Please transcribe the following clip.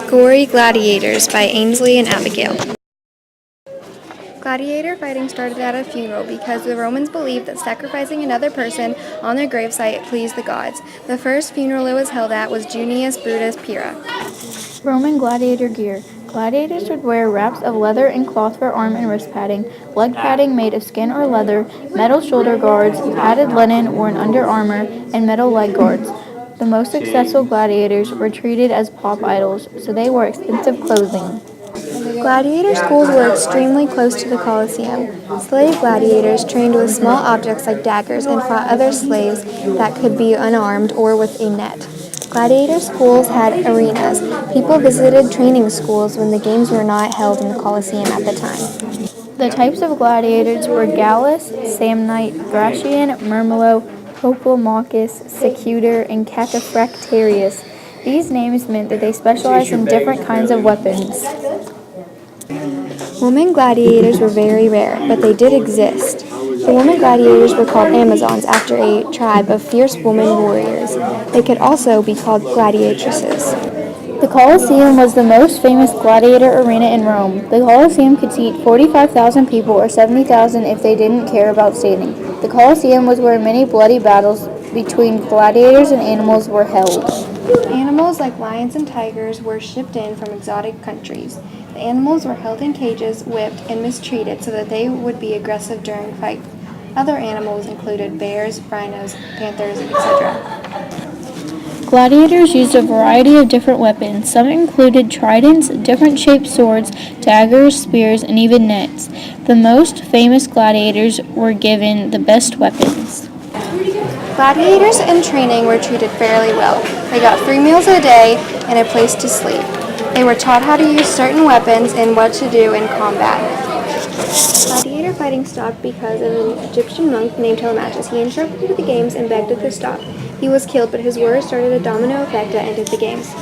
Gory Gladiators by Ainsley and Abigail. Gladiator fighting started at a funeral because the Romans believed that sacrificing another person on their gravesite pleased the gods. The first funeral it was held at was Junius Brutus Pyrrha. Roman gladiator gear. Gladiators would wear wraps of leather and cloth for arm and wrist padding, leg padding made of skin or leather, metal shoulder guards, padded linen worn under armor, and metal leg guards. The most successful gladiators were treated as pop idols, so they wore expensive clothing. Gladiator schools were extremely close to the Colosseum. Slave gladiators trained with small objects like daggers and fought other slaves that could be unarmed or with a net. Gladiator schools had arenas. People visited training schools when the games were not held in the Colosseum at the time. The types of gladiators were Gallus, Samnite, Gratian, Murmillo, Hoplomachus, Secutor, and Cataphractarius. These names meant that they specialized in different kinds of weapons. Women gladiators were very rare, but they did exist. The women gladiators were called Amazons after a tribe of fierce woman warriors. They could also be called gladiatresses. The Colosseum was the most famous gladiator arena in Rome. The Colosseum could seat 45,000 people or 70,000 if they didn't care about standing. The Colosseum was where many bloody battles between gladiators and animals were held. Animals like lions and tigers were shipped in from exotic countries. The animals were held in cages, whipped, and mistreated so that they would be aggressive during fights. Other animals included bears, rhinos, panthers, etc. Gladiators used a variety of different weapons. Some included tridents, different shaped swords, daggers, spears, and even nets. The most famous gladiators were given the best weapons. Gladiators in training were treated fairly well. They got 3 meals a day and a place to sleep. They were taught how to use certain weapons and what to do in combat. Gladiator fighting stopped because of an Egyptian monk named Telemachus. He interrupted the games and begged it to stop. He was killed, but his words started a domino effect that ended the games.